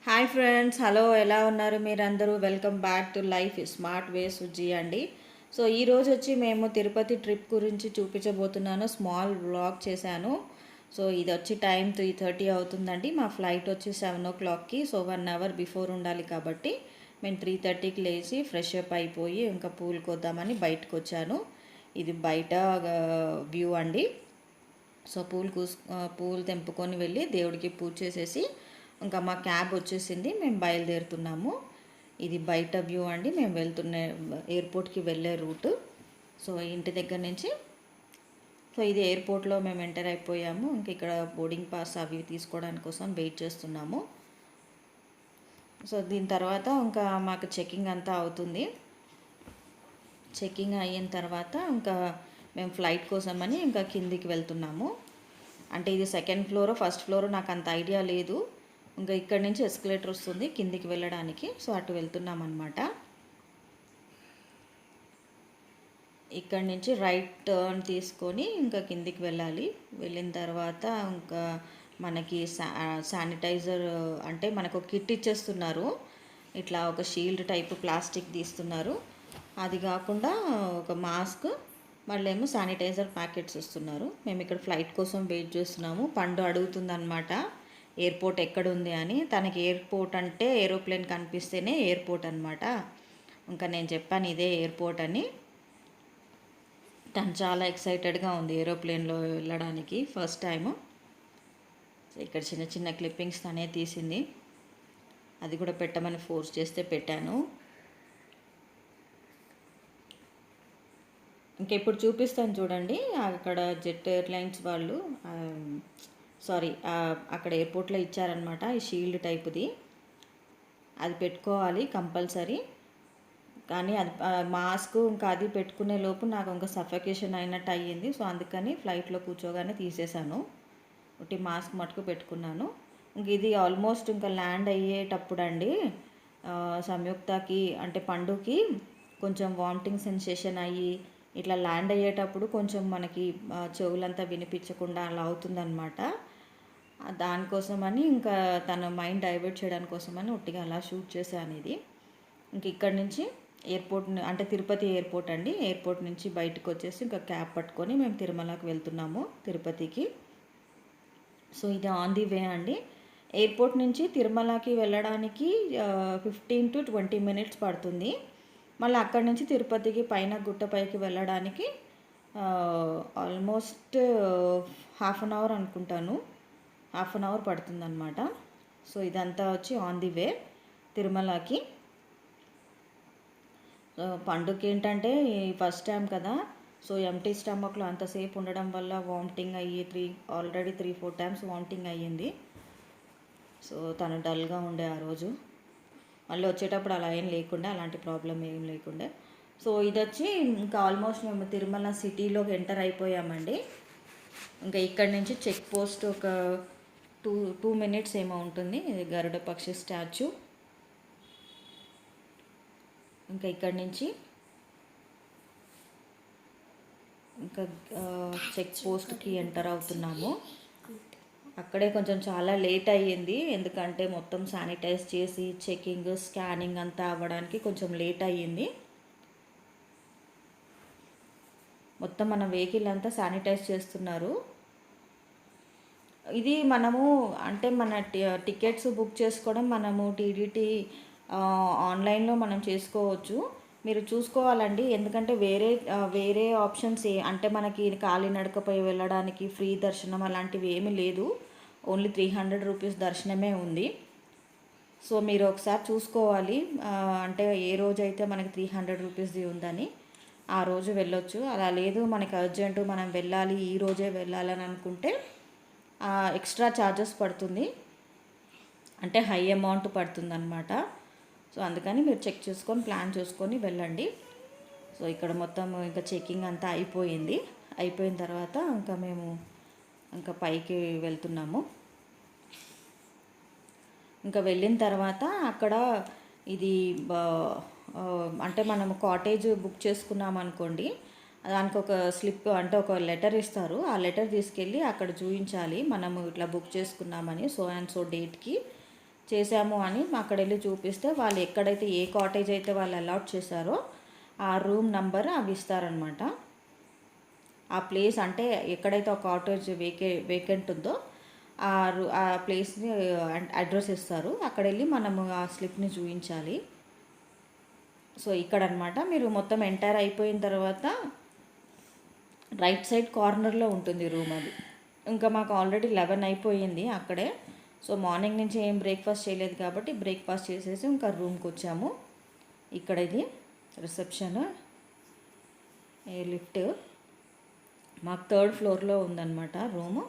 Hi friends, hello, ఎలా ఉన్నారు మీరందరూ? Welcome back to life smart way Suji అండి. సో ఈరోజు వచ్చి మేము తిరుపతి ట్రిప్ గురించి చూపించబోతున్నాను. స్మాల్ వ్లాగ్ చేశాను. సో ఇది వచ్చి టైం 3:30 అవుతుందండి. మా ఫ్లైట్ వచ్చి 7 o'clockకి. సో 1 hour బిఫోర్ ఉండాలి కాబట్టి మేము 3:30కి లేచి ఫ్రెష్ అప్ అయిపోయి ఇంకా పూలు కోద్దామని బయటకు వచ్చాను. ఇది బయట వ్యూ అండి. సో పూలు తెంపుకొని వెళ్ళి దేవుడికి పూజ చేసేసి ఇంకా మా క్యాబ్ వచ్చేసింది, మేము బయలుదేరుతున్నాము. ఇది బయట వ్యూ అండి, మేము వెళ్తున్న ఎయిర్పోర్ట్కి వెళ్ళే రూటు. సో ఇంటి దగ్గర నుంచి సో ఇది ఎయిర్పోర్ట్లో మేము ఎంటర్ అయిపోయాము. ఇంక ఇక్కడ బోర్డింగ్ పాస్ అవి తీసుకోవడానికి కోసం వెయిట్ చేస్తున్నాము. సో దీని తర్వాత ఇంకా మాకు చెకింగ్ అంతా అవుతుంది. చెకింగ్ అయిన తర్వాత ఇంకా మేము ఫ్లైట్ కోసమని ఇంకా కిందికి వెళ్తున్నాము. అంటే ఇది సెకండ్ ఫ్లోర్ ఫస్ట్ ఫ్లోర్ నాకు అంత ఐడియా లేదు. ఇంకా ఇక్కడ నుంచి ఎస్కలేటర్ వస్తుంది కిందికి వెళ్ళడానికి. సో అటు వెళ్తున్నాం అన్నమాట. ఇక్కడ నుంచి రైట్ టర్న్ తీసుకొని ఇంకా కిందికి వెళ్ళాలి. వెళ్ళిన తర్వాత ఇంకా మనకి శానిటైజర్ అంటే మనకు కిట్ ఇచ్చేస్తున్నారు. ఇట్లా ఒక షీల్డ్ టైప్ ప్లాస్టిక్ తీస్తున్నారు. అది కాకుండా ఒక మాస్క్, మళ్ళీ ఏమో శానిటైజర్ ప్యాకెట్స్ ఇస్తున్నారు. మేము ఇక్కడ ఫ్లైట్ కోసం వెయిట్ చేస్తున్నాము. పండు అడుగుతుందన్నమాట ఎయిర్పోర్ట్ ఎక్కడుంది అని. తనకి ఎయిర్పోర్ట్ అంటే ఏరోప్లేన్ కనిపిస్తేనే ఎయిర్పోర్ట్ అనమాట. ఇంకా నేను చెప్పాను ఇదే ఎయిర్పోర్ట్ అని. తను చాలా ఎక్సైటెడ్గా ఉంది ఏరోప్లేన్లో వెళ్ళడానికి ఫస్ట్ టైము. ఇక్కడ చిన్న చిన్న క్లిప్పింగ్స్ తనే తీసింది. అది కూడా పెట్టమని ఫోర్స్ చేస్తే పెట్టాను. ఇంకా ఇప్పుడు చూపిస్తాను చూడండి. అక్కడ జెట్ ఎయిర్లైన్స్ వాళ్ళు అక్కడ ఎయిర్పోర్ట్లో ఇచ్చారనమాట ఈ షీల్డ్ టైప్ది. అది పెట్టుకోవాలి కంపల్సరీ. కానీ అది మాస్క్ ఇంకా అది పెట్టుకునే లోపు నాకు ఇంకా సఫకేషన్ అయినట్టు అయ్యింది. సో అందుకని ఫ్లైట్లో కూర్చోగానే తీసేశాను. ఒకటి మాస్క్ మటుకు పెట్టుకున్నాను. ఇంక ఇది ఆల్మోస్ట్ ఇంకా ల్యాండ్ అయ్యేటప్పుడు అండి, సంయుక్తకి అంటే పండుకి కొంచెం వామిటింగ్ సెన్సేషన్ అయ్యి ఇట్లా ల్యాండ్ అయ్యేటప్పుడు కొంచెం మనకి చెవులంతా వినిపించకుండా అలా అవుతుందన్నమాట. దానికోసమని ఇంకా తన మైండ్ డైవర్ట్ చేయడానికి కోసమని ఒట్టిగా అలా షూట్ చేశాను ఇది. ఇంక ఇక్కడి నుంచి ఎయిర్పోర్ట్ అంటే తిరుపతి ఎయిర్పోర్ట్ అండి. ఎయిర్పోర్ట్ నుంచి బయటకు వచ్చేసి ఇంకా క్యాబ్ పట్టుకొని మేము తిరుమలకి వెళ్తున్నాము, తిరుపతికి. సో ఇది ఆన్ ది వే అండి. ఎయిర్పోర్ట్ నుంచి తిరుమలకి వెళ్ళడానికి 15 to 20 minutes పడుతుంది. మళ్ళీ అక్కడి నుంచి తిరుపతికి పైన గుట్టపైకి వెళ్ళడానికి ఆల్మోస్ట్ 1/2 hour అనుకుంటాను. 1/2 hour పడుతుందన్నమాట. సో ఇదంతా వచ్చి ఆన్ ది వే తిరుమలకి. పండుగ ఏంటంటే ఫస్ట్ టైం కదా, సో ఎంటీ స్టమక్లో అంతసేపు ఉండడం వల్ల వామిటింగ్ అయ్యి ఆల్రెడీ 3-4 times వామిటింగ్ అయ్యింది. సో తను డల్గా ఉండే ఆ రోజు. మళ్ళీ వచ్చేటప్పుడు అలా ఏం లేకుండా, అలాంటి ప్రాబ్లం ఏం లేకుండా. సో ఇది వచ్చి ఇంకా ఆల్మోస్ట్ మేము తిరుమల సిటీలోకి ఎంటర్ అయిపోయామండి. ఇంకా ఇక్కడి నుంచి చెక్ పోస్ట్ ఒక 2 minutes ఏమో ఉంటుంది. ఇది గరుడ పక్షి స్టాచ్యూ. ఇంకా ఇక్కడి నుంచి ఇంకా చెక్ పోస్ట్కి ఎంటర్ అవుతున్నాము. అక్కడే కొంచెం చాలా లేట్ అయ్యింది, ఎందుకంటే మొత్తం శానిటైజ్ చేసి చెకింగ్ స్కానింగ్ అంతా అవ్వడానికి కొంచెం లేట్ అయ్యింది. మొత్తం మన వెహికల్ అంతా శానిటైజ్ చేస్తున్నారు. ఇది మనము అంటే మన టికెట్స్ బుక్ చేసుకోవడం మనము టీటీడీ ఆన్లైన్లో మనం చేసుకోవచ్చు. మీరు చూసుకోవాలండి, ఎందుకంటే వేరే ఆప్షన్స్ అంటే మనకి కాలినడకపై వెళ్ళడానికి ఫ్రీ దర్శనం అలాంటివి ఏమీ లేదు. ఓన్లీ 300 rupees దర్శనమే ఉంది. సో మీరు ఒకసారి చూసుకోవాలి, అంటే ఏ రోజైతే మనకి 300 rupeesది ఉందని ఆ రోజు వెళ్ళొచ్చు. అలా లేదు మనకి అర్జెంటు మనం వెళ్ళాలి ఈ రోజే వెళ్ళాలని అనుకుంటే ఎక్స్ట్రా ఛార్జెస్ పడుతుంది, అంటే హై అమౌంట్ పడుతుంది అనమాట. సో అందుకని మీరు చెక్ చేసుకొని ప్లాన్ చేసుకొని వెళ్ళండి. సో ఇక్కడ మొత్తం ఇంకా చెకింగ్ అంతా అయిపోయిన తర్వాత ఇంకా మేము ఇంకా పైకి వెళ్తున్నాము. ఇంకా వెళ్ళిన తర్వాత అక్కడ ఇది అంటే మనము కాటేజ్ బుక్ చేసుకున్నాం అనుకోండి, దానికి ఒక స్లిప్ అంటే ఒక లెటర్ ఇస్తారు. ఆ లెటర్ తీసుకెళ్ళి అక్కడ చూపించాలి మనము ఇట్లా బుక్ చేసుకున్నామని, సో అండ్ సో డేట్కి. చేసాము అని అక్కడ వెళ్ళి చూపిస్తే వాళ్ళు ఎక్కడైతే ఏ కాటేజ్ అయితే వాళ్ళు అలాట్ చేశారో ఆ రూమ్ నంబర్ అవి ఇస్తారనమాట. ఆ ప్లేస్ అంటే ఎక్కడైతే ఒక కాటేజ్ వేకెంట్ ఉందో ఆ ప్లేస్ని అడ్రస్ ఇస్తారు. అక్కడ వెళ్ళి మనము ఆ స్లిప్ని చూపించాలి. సో ఇక్కడ అనమాట మీరు మొత్తం ఎంటర్ అయిపోయిన తర్వాత రైట్ సైడ్ కార్నర్లో ఉంటుంది రూమ్ అది. ఇంకా మాకు ఆల్రెడీ 11 అయిపోయింది అక్కడే. సో మార్నింగ్ నుంచి ఏం బ్రేక్ఫాస్ట్ చేయలేదు కాబట్టి బ్రేక్ఫాస్ట్ చేసేసి ఇంకా రూమ్కి వచ్చాము. ఇక్కడ ఇది రిసెప్షన్, లిఫ్ట్ మాకు 3rd ఫ్లోర్లో ఉందన్నమాట రూము.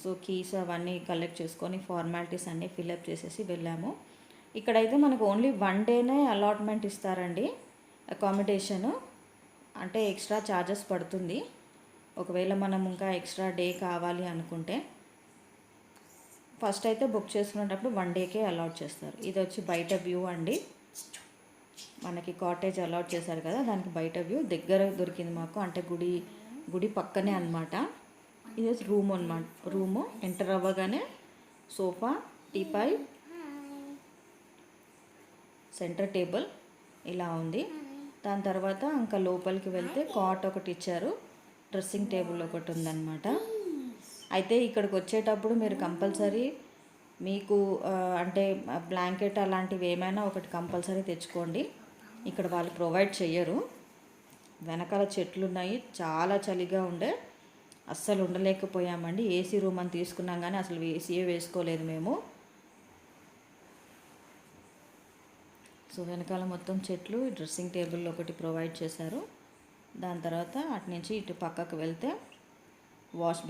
సో కీస్ అవన్నీ కలెక్ట్ చేసుకొని ఫార్మాలిటీస్ అన్నీ ఫిల్అప్ చేసేసి వెళ్ళాము. ఇక్కడైతే మనకు ఓన్లీ 1 డేనే అలాట్మెంట్ ఇస్తారండి అకామిడేషను. అంటే ఎక్స్ట్రా ఛార్జెస్ పడుతుంది ఒకవేళ మనం ఇంకా ఎక్స్ట్రా డే కావాలి అనుకుంటే. ఫస్ట్ అయితే బుక్ చేసుకునేటప్పుడు 1 డేకే అలాట్ చేస్తారు. ఇది వచ్చి బయట వ్యూ అండి. మనకి కాటేజ్ అలాట్ చేశారు కదా, దానికి బయట వ్యూ దగ్గర దొరికింది మాకు. అంటే గుడి పక్కనే అనమాట. ఇది వచ్చి రూమ్ అనమాట. రూము ఎంటర్ అవ్వగానే సోఫా, టీపాయ్, సెంటర్ టేబుల్ ఇలా ఉంది. దాని తర్వాత ఇంకా లోపలికి వెళ్తే కాట్ ఒకటి ఇచ్చారు, డ్రెస్సింగ్ టేబుల్ ఒకటి ఉందన్నమాట. అయితే ఇక్కడికి వచ్చేటప్పుడు మీరు కంపల్సరీ మీకు అంటే బ్లాంకెట్ అలాంటివి ఏమైనా ఒకటి కంపల్సరీ తెచ్చుకోండి. ఇక్కడ వాళ్ళు ప్రొవైడ్ చెయ్యరు. వెనకాల చెట్లు ఉన్నాయి, చాలా చలిగా ఉండే, అస్సలు ఉండలేకపోయామండి. ఏసీ రూమ్ అని తీసుకున్నాం కానీ అసలు ఏసీయే వేసుకోలేదు మేము. సో వెనకాల మొత్తం చెట్లు, డ్రెస్సింగ్ టేబుల్ ఒకటి ప్రొవైడ్ చేశారు. దాని తర్వాత అటు నుంచి ఇటు పక్కకు వెళ్తే వాష్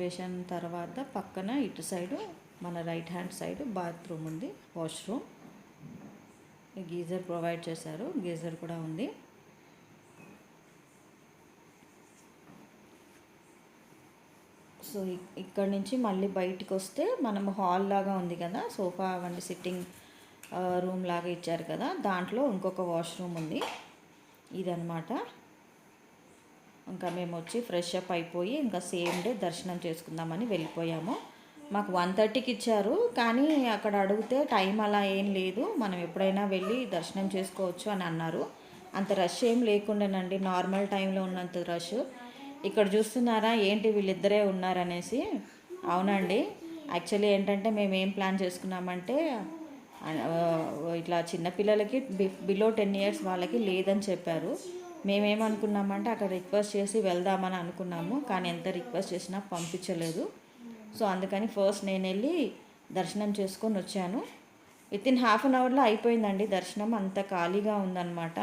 బేషన్ తర్వాత పక్కన ఇటు సైడు మన రైట్ హ్యాండ్ సైడ్ బాత్రూమ్ ఉంది, వాష్రూమ్. గీజర్ ప్రొవైడ్ చేశారు, గీజర్ కూడా ఉంది. సో ఇక్కడ నుంచి మళ్ళీ బయటికి వస్తే మనం హాల్ లాగా ఉంది కదా, సోఫా అవన్నీ సిట్టింగ్ రూమ్ లాగా ఇచ్చారు కదా, దాంట్లో ఇంకొక వాష్రూమ్ ఉంది. ఇదన్నమాట. ఇంకా మేము వచ్చి ఫ్రెష్ అప్ అయిపోయి ఇంకా సేమ్ డే దర్శనం చేసుకుందామని వెళ్ళిపోయాము. మాకు 1:30కి ఇచ్చారు, కానీ అక్కడ అడిగితే టైం అలా ఏం లేదు, మనం ఎప్పుడైనా వెళ్ళి దర్శనం చేసుకోవచ్చు అని అన్నారు. అంత రష్ ఏం లేకుండానండి, నార్మల్ టైంలో ఉన్నంత రష్. ఇక్కడ చూస్తున్నారా ఏంటి వీళ్ళిద్దరే ఉన్నారనేసి. అవునండి, యాక్చువల్లీ ఏంటంటే మేము ఏం ప్లాన్ చేసుకున్నామంటే ఇట్లా చిన్నపిల్లలకి బిలో 10 years వాళ్ళకి లేదని చెప్పారు. మేమేమనుకున్నామంటే అక్కడ రిక్వెస్ట్ చేసి వెళ్దామని అనుకున్నాము, కానీ ఎంత రిక్వెస్ట్ చేసినా పంపించలేదు. సో అందుకని ఫస్ట్ నేను వెళ్ళి దర్శనం చేసుకొని వచ్చాను. వితిన్ ½ an hourలో అయిపోయిందండి దర్శనం, అంత ఖాళీగా ఉందన్నమాట.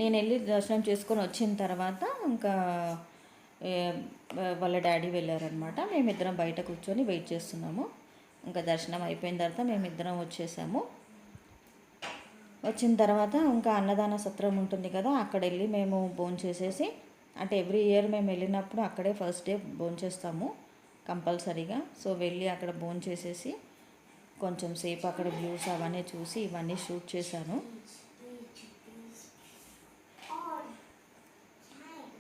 నేను వెళ్ళి దర్శనం చేసుకొని వచ్చిన తర్వాత ఇంకా వాళ్ళ డాడీ వెళ్ళారనమాట. మేమిద్దరం బయట కూర్చొని వెయిట్ చేస్తున్నాము. ఇంకా దర్శనం అయిపోయిన తర్వాత మేమిద్దరం వచ్చేసాము. వచ్చిన తర్వాత ఇంకా అన్నదాన సత్రం ఉంటుంది కదా, అక్కడ వెళ్ళి మేము భోంచేసేసి, అంటే ఎవ్రీ ఇయర్ మేము వెళ్ళినప్పుడు అక్కడే ఫస్ట్ డే భోంచేస్తాము కంపల్సరీగా. సో వెళ్ళి అక్కడ భోంచేసేసి కొంచెం సేపు అక్కడ వ్యూస్ అవన్నీ చూసి ఇవన్నీ షూట్ చేశాను.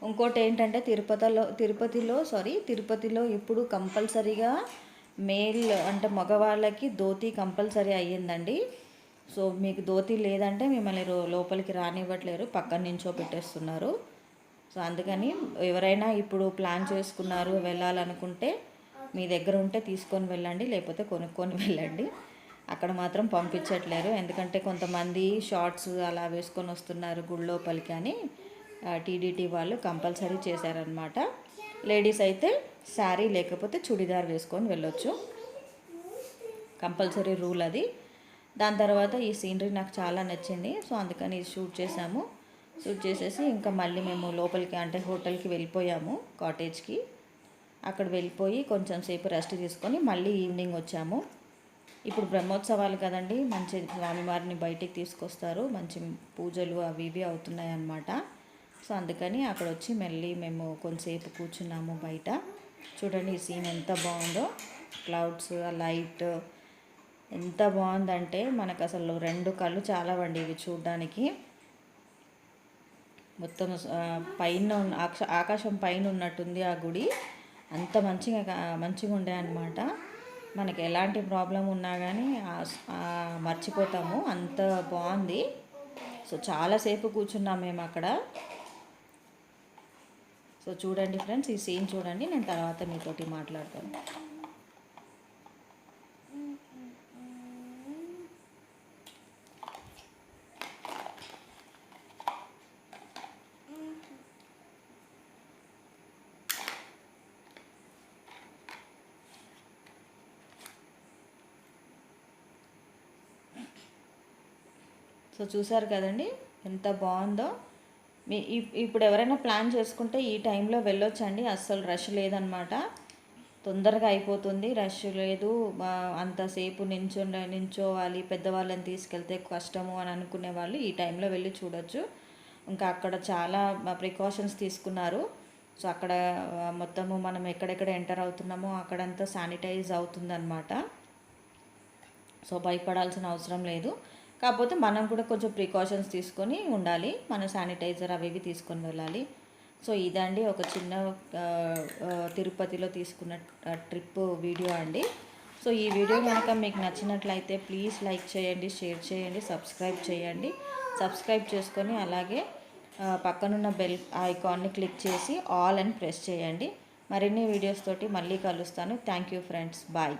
ఇంకోటి ఏంటంటే తిరుపతిలో ఇప్పుడు కంపల్సరీగా మేల్ అంటే మగవాళ్ళకి ధోతి కంపల్సరీ అయ్యిందండి. సో మీకు ధోతి లేదంటే మిమ్మల్ని లోపలికి రానివ్వట్లేరు, పక్కన నుంచో పెట్టేస్తున్నారు. సో అందుకని ఎవరైనా ఇప్పుడు ప్లాన్ చేసుకున్నారు వెళ్ళాలనుకుంటే మీ దగ్గర ఉంటే తీసుకొని వెళ్ళండి, లేకపోతే కొనుక్కొని వెళ్ళండి. అక్కడ మాత్రం పంపించట్లేరు, ఎందుకంటే కొంతమంది షార్ట్స్ అలా వేసుకొని వస్తున్నారు గుడి లోపలికి అని టీడీటీ వాళ్ళు కంపల్సరీ చేశారనమాట. లేడీస్ అయితే శారీ లేకపోతే చుడిదార్ వేసుకొని వెళ్ళొచ్చు, కంపల్సరీ రూల్ అది. దాని తర్వాత ఈ సీనరీ నాకు చాలా నచ్చింది, సో అందుకని ఇది షూట్ చేసేసి ఇంకా మళ్ళీ మేము లోపలికి అంటే హోటల్కి వెళ్ళిపోయాము, కాటేజ్కి. అక్కడ వెళ్ళిపోయి కొంచెం సేపు రెస్ట్ తీసుకొని మళ్ళీ ఈవినింగ్ వచ్చాము. ఇప్పుడు బ్రహ్మోత్సవాలు కదండి, మంచి స్వామివారిని బయటికి తీసుకొస్తారు, మంచి పూజలు అవి ఇవి అవుతున్నాయి అన్నమాట. సో అందుకని అక్కడ వచ్చి మళ్ళీ మేము కొంతసేపు కూర్చున్నాము బయట. చూడండి ఈ సీన్ ఎంత బాగుందో, క్లౌడ్స్, లైట్ ఎంత బాగుందంటే మనకు అసలు 2 కళ్ళు చాలవండి ఇవి చూడడానికి. మొత్తం పైన ఆకాశం పైన ఉన్నట్టుంది ఆ గుడి. అంత మంచిగా ఉండే అనమాట. మనకి ఎలాంటి ప్రాబ్లం ఉన్నా కానీ మర్చిపోతాము, అంత బాగుంది. సో చాలాసేపు కూర్చున్నాం మేము అక్కడ. సో చూడండి ఫ్రెండ్స్, ఈ సీన్ చూడండి, నేను తర్వాత మీతోటి మాట్లాడతాను. సో చూసారు కదండి ఎంత బాగుందో. ఇప్పుడు ఎవరైనా ప్లాన్ చేసుకుంటే ఈ టైంలో వెళ్ళొచ్చండి, అస్సలు రష్ లేదనమాట. తొందరగా అయిపోతుంది, రష్ లేదు. అంతసేపు నించోవాలి, పెద్దవాళ్ళని తీసుకెళ్తే కష్టము అని అనుకునే వాళ్ళు ఈ టైంలో వెళ్ళి చూడొచ్చు. ఇంకా అక్కడ చాలా ప్రికాషన్స్ తీసుకున్నారు. సో అక్కడ మొత్తము మనం ఎక్కడెక్కడ ఎంటర్ అవుతున్నామో అక్కడంతా శానిటైజ్ అవుతుందన్నమాట. సో భయపడాల్సిన అవసరం లేదు. కాకపోతే మనం కూడా కొంచెం ప్రికాషన్స్ తీసుకొని ఉండాలి, మన శానిటైజర్ అవి ఇవి తీసుకొని వెళ్ళాలి. సో ఇదండి ఒక చిన్న తిరుపతిలో తీసుకున్న ట్రిప్ వీడియో అండి. సో ఈ వీడియో కనుక మీకు నచ్చినట్లయితే ప్లీజ్ లైక్ చేయండి, షేర్ చేయండి, సబ్స్క్రైబ్ చేసుకొని అలాగే పక్కనున్న బెల్ ఐకాన్ని క్లిక్ చేసి ఆల్ అని ప్రెస్ చేయండి. మరిన్ని వీడియోస్ తోటి మళ్ళీ కలుస్తాను. Thank you friends, bye.